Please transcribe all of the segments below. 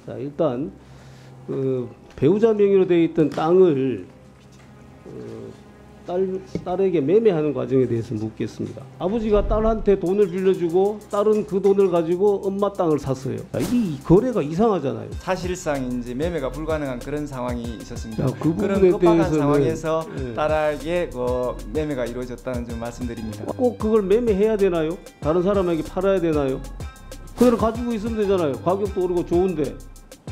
자, 일단 그 배우자 명의로 되어 있던 땅을 딸에게 매매하는 과정에 대해서 묻겠습니다. 아버지가 딸한테 돈을 빌려주고 딸은 그 돈을 가지고 엄마 땅을 샀어요. 이 거래가 이상하잖아요. 사실상 이제 매매가 불가능한 그런 상황이 있었습니다. 그 그런 부분에 급박한 대해서는 상황에서 예. 딸에게 매매가 이루어졌다는 점 말씀드립니다. 꼭 그걸 매매해야 되나요? 다른 사람에게 팔아야 되나요? 그대로 가지고 있으면 되잖아요. 가격도 오르고 좋은데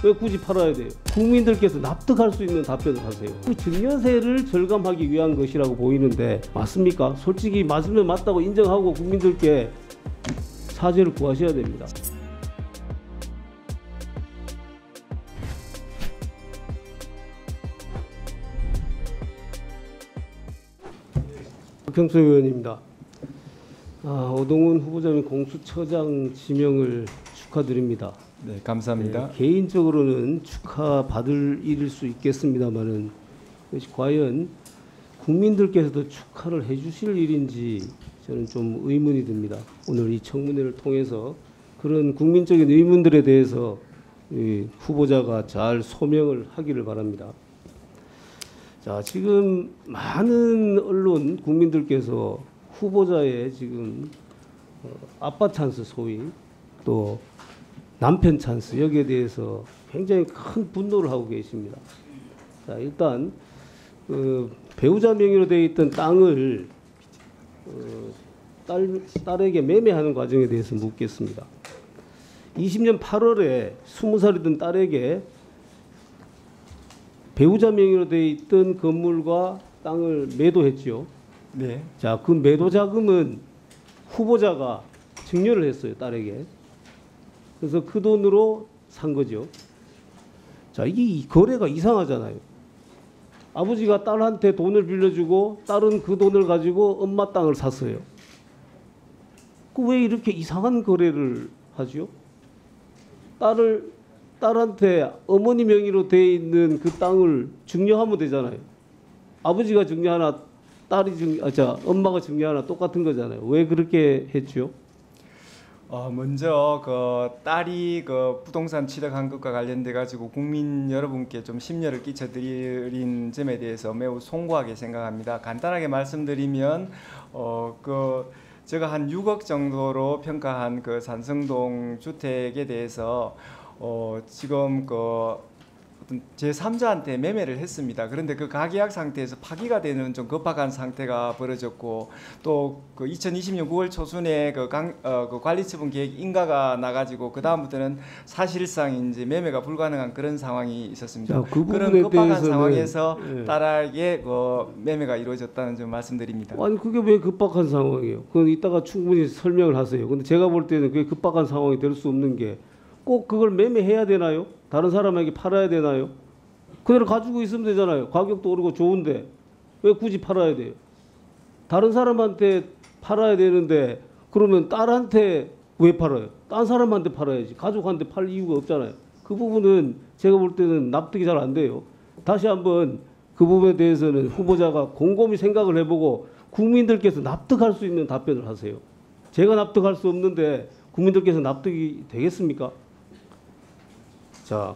왜 굳이 팔아야 돼요? 국민들께서 납득할 수 있는 답변을 하세요. 그 증여세를 절감하기 위한 것이라고 보이는데 맞습니까? 솔직히 맞으면 맞다고 인정하고 국민들께 사죄를 구하셔야 됩니다. 박형수 의원입니다. 오동훈 후보자 및 공수처장 지명을 축하드립니다. 네, 감사합니다. 네, 개인적으로는 축하받을 일일 수 있겠습니다만은 이것이 과연 국민들께서도 축하를 해주실 일인지 저는 좀 의문이 듭니다. 오늘 이 청문회를 통해서 그런 국민적인 의문들에 대해서 이 후보자가 잘 소명을 하기를 바랍니다. 자, 지금 많은 언론 국민들께서 후보자의 지금 아빠 찬스 소위 또 남편 찬스 여기에 대해서 굉장히 큰 분노를 하고 계십니다. 자, 일단 배우자 명의로 되어 있던 땅을 딸에게 매매하는 과정에 대해서 묻겠습니다. 20년 8월에 20살이던 딸에게 배우자 명의로 되어 있던 건물과 땅을 매도했죠. 네. 자, 그 매도 자금은 후보자가 증여를 했어요, 딸에게. 그래서 그 돈으로 산 거죠. 자, 이 거래가 이상하잖아요. 아버지가 딸한테 돈을 빌려주고 딸은 그 돈을 가지고 엄마 땅을 샀어요. 그 왜 이렇게 이상한 거래를 하죠? 딸한테 어머니 명의로 되어 있는 그 땅을 증여하면 되잖아요. 아버지가 증여하나 엄마가 증여하나 똑같은 거잖아요. 왜 그렇게 했죠? 먼저 딸이 부동산 취득한 것과 관련돼 가지고 국민 여러분께 좀 심려를 끼쳐드린 점에 대해서 매우 송구하게 생각합니다. 간단하게 말씀드리면 제가 한 6억 정도로 평가한 그 산성동 주택에 대해서 지금 어떤 제3자한테 매매를 했습니다. 그런데 그 가계약 상태에서 파기가 되는 좀 급박한 상태가 벌어졌고 또 그 2020년 9월 초순에 그 관리처분 계획 인가가 나가지고 그 다음부터는 사실상 이제 매매가 불가능한 그런 상황이 있었습니다. 자, 그 그런 부분에 급박한 대해서는, 상황에서 예. 딸에게 매매가 이루어졌다는 점 말씀드립니다. 아니 그게 왜 급박한 상황이에요? 그건 이따가 충분히 설명을 하세요. 근데 제가 볼 때는 그게 급박한 상황이 될 수 없는 게 꼭 그걸 매매해야 되나요? 다른 사람에게 팔아야 되나요? 그대로 가지고 있으면 되잖아요. 가격도 오르고 좋은데 왜 굳이 팔아야 돼요? 다른 사람한테 팔아야 되는데 그러면 딸한테 왜 팔아요? 딴 사람한테 팔아야지. 가족한테 팔 이유가 없잖아요. 그 부분은 제가 볼 때는 납득이 잘 안 돼요. 다시 한번 그 부분에 대해서는 후보자가 곰곰이 생각을 해보고 국민들께서 납득할 수 있는 답변을 하세요. 제가 납득할 수 없는데 국민들께서 납득이 되겠습니까? 자,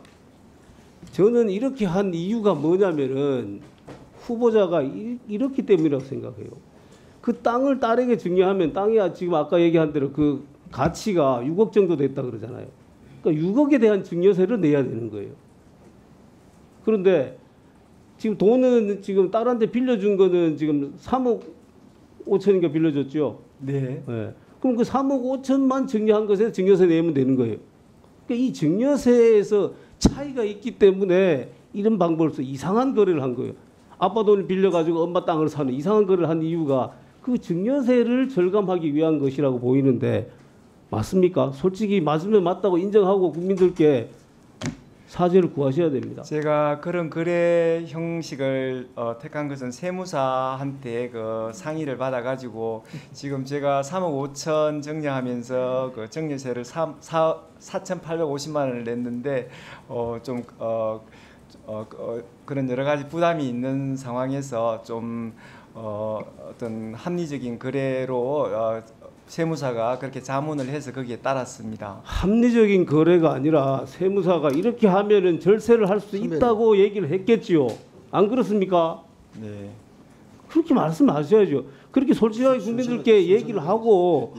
저는 이렇게 한 이유가 뭐냐면은 후보자가 이렇기 때문이라고 생각해요. 그 땅을 딸에게 증여하면 땅이 지금 아까 얘기한 대로 그 가치가 6억 정도 됐다 그러잖아요. 그러니까 6억에 대한 증여세를 내야 되는 거예요. 그런데 지금 돈은 지금 딸한테 빌려준 거는 지금 3억 5천인가 빌려줬죠. 네. 네. 그럼 그 3억 5천만 증여한 것에 증여세 내면 되는 거예요. 그러니까 이 증여세에서 차이가 있기 때문에 이런 방법을 써 이상한 거래를 한 거예요. 아빠 돈을 빌려가지고 엄마 땅을 사는 이상한 거래를 한 이유가 그 증여세를 절감하기 위한 것이라고 보이는데 맞습니까? 솔직히 맞으면 맞다고 인정하고 국민들께 사죄를 구하셔야 됩니다. 제가 그런 거래 형식을 택한 것은 세무사한테 그 상의를 받아가지고 지금 제가 3억 5천 증여하면서 그 증여세를 4,850만 원을 냈는데 그런 여러 가지 부담이 있는 상황에서 좀 어떤 합리적인 거래로 세무사가 그렇게 자문을 해서 거기에 따랐습니다. 합리적인 거래가 아니라 세무사가 이렇게 하면은 절세를 할 수 있다고 얘기를 했겠지요. 안 그렇습니까? 네. 그렇게 말씀하셔야죠. 그렇게 솔직하게 국민들께 얘기를 하고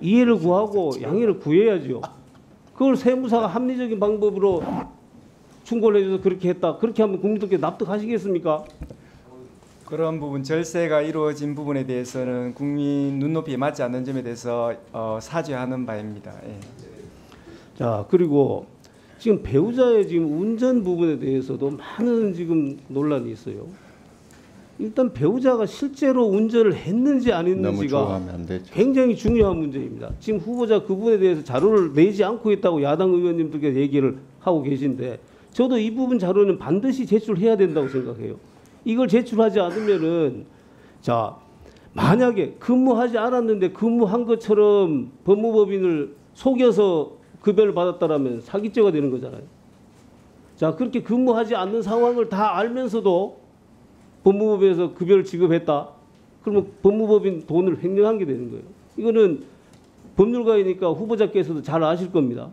이해를 구하고 양해를 구해야죠. 그걸 세무사가 합리적인 방법으로 충고를 해줘서 그렇게 했다. 그렇게 하면 국민들께 납득하시겠습니까? 그런 부분 절세가 이루어진 부분에 대해서는 국민 눈높이에 맞지 않는 점에 대해서 사죄하는 바입니다. 예. 자, 그리고 지금 배우자의 지금 운전 부분에 대해서도 많은 지금 논란이 있어요. 일단 배우자가 실제로 운전을 했는지 안 너무 했는지가 좋아하면 안 되죠. 굉장히 중요한 문제입니다. 지금 후보자 그 부분에 대해서 자료를 내지 않고 있다고 야당 의원님들께서 얘기를 하고 계신데 저도 이 부분 자료는 반드시 제출해야 된다고 생각해요. 이걸 제출하지 않으면은 자 만약에 근무하지 않았는데 근무한 것처럼 법무법인을 속여서 급여를 받았다라면 사기죄가 되는 거잖아요. 자 그렇게 근무하지 않는 상황을 다 알면서도 법무법인에서 급여를 지급했다. 그러면 법무법인 돈을 횡령한 게 되는 거예요. 이거는 법률가이니까 후보자께서도 잘 아실 겁니다.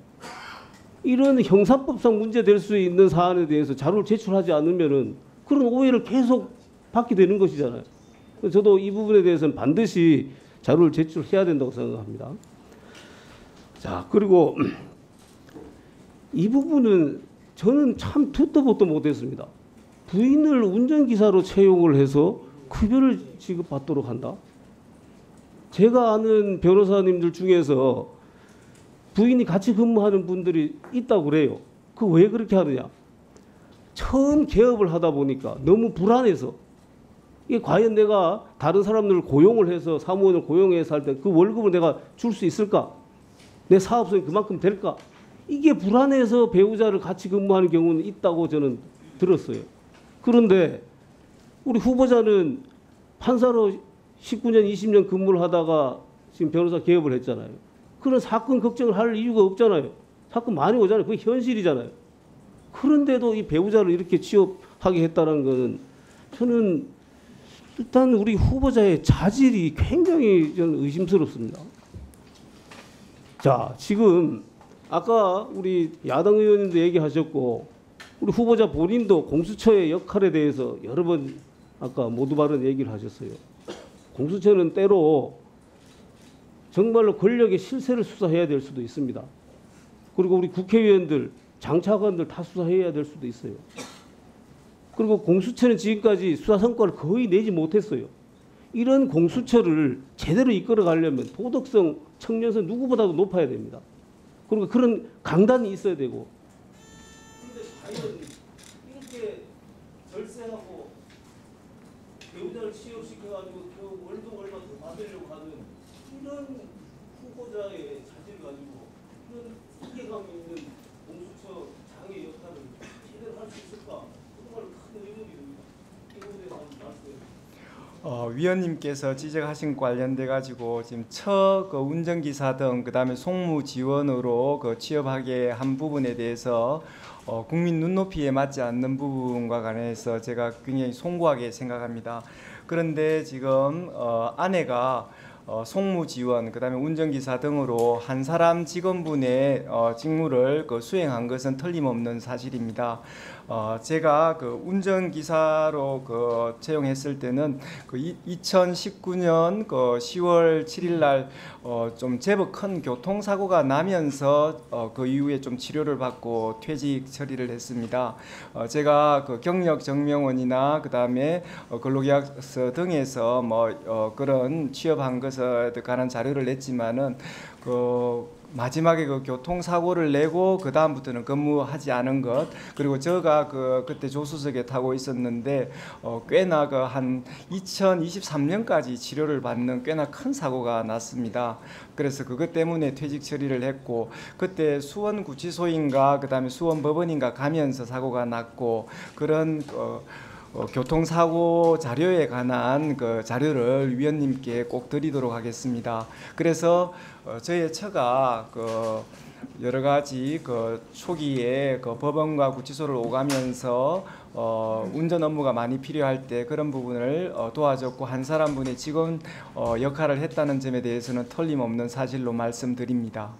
이런 형사법상 문제될 수 있는 사안에 대해서 자료를 제출하지 않으면은 그런 오해를 계속 받게 되는 것이잖아요. 저도 이 부분에 대해서는 반드시 자료를 제출해야 된다고 생각합니다. 자, 그리고 이 부분은 저는 참 듣도 보도 못했습니다. 부인을 운전기사로 채용을 해서 급여를 지급받도록 한다. 제가 아는 변호사님들 중에서 부인이 같이 근무하는 분들이 있다고 그래요. 그 왜 그렇게 하느냐? 처음 개업을 하다 보니까 너무 불안해서 이게 과연 내가 다른 사람들을 고용을 해서 사무원을 고용해서 할 때 그 월급을 내가 줄 수 있을까? 내 사업성이 그만큼 될까? 이게 불안해서 배우자를 같이 근무하는 경우는 있다고 저는 들었어요. 그런데 우리 후보자는 판사로 19년, 20년 근무를 하다가 지금 변호사 개업을 했잖아요. 그런 사건 걱정을 할 이유가 없잖아요. 사건 많이 오잖아요. 그게 현실이잖아요. 그런데도 이 배우자를 이렇게 취업하게 했다는 것은 저는 일단 우리 후보자의 자질이 굉장히 저는 의심스럽습니다. 자, 지금 아까 우리 야당 의원님도 얘기하셨고 우리 후보자 본인도 공수처의 역할에 대해서 여러 번 아까 모두 발언 얘기를 하셨어요. 공수처는 때로 정말로 권력의 실세를 수사해야 될 수도 있습니다. 그리고 우리 국회의원들, 장차관들 다 수사해야 될 수도 있어요. 그리고 공수처는 지금까지 수사 성과를 거의 내지 못했어요. 이런 공수처를 제대로 이끌어 가려면 도덕성, 청년성 누구보다도 높아야 됩니다. 그리고 그런 강단이 있어야 되고. 그런데 과연 이렇게 절세하고 배우자를 취업시켜가지고 그 월급 얼마 더 받으려고 하는 이런 후보자의 자질 가지고 이런 이해감 있는 공수처 장의 역할을 제대로 할 수 있을까? 정말 큰 의문이 듭니다. 이 부분에 대해서 말씀해 주세요. 위원님께서 지적하신 관련돼 가지고 지금 그 운전기사 등 그다음에 송무 지원으로 그 취업하게 한 부분에 대해서 국민 눈높이에 맞지 않는 부분과 관해서 제가 굉장히 송구하게 생각합니다. 그런데 지금 아내가 송무 지원, 그다음에 운전기사 등으로 한 사람 직원분의 직무를 수행한 것은 틀림없는 사실입니다. 제가 그 운전기사로 채용했을 때는 2019년 10월 7일 날 좀 제법 큰 교통사고가 나면서 그 이후에 좀 치료를 받고 퇴직 처리를 했습니다. 제가 그 경력 증명원이나 그다음에 근로계약서 등에서 그런 취업한 것에 관한 자료를 냈지만은 마지막에 그 교통사고를 내고 그 다음부터는 근무하지 않은 것, 그리고 제가 그때 조수석에 타고 있었는데 꽤나 한 2023년까지 치료를 받는 꽤나 큰 사고가 났습니다. 그래서 그것 때문에 퇴직 처리를 했고, 그때 수원구치소인가 그다음에 수원법원인가 가면서 사고가 났고, 그런 교통사고 자료에 관한 그 자료를 위원님께 꼭 드리도록 하겠습니다. 그래서 저의 처가 여러 가지 그 초기에 그 법원과 구치소를 오가면서 운전 업무가 많이 필요할 때 그런 부분을 도와줬고 한 사람분의 직원 역할을 했다는 점에 대해서는 틀림없는 사실로 말씀드립니다.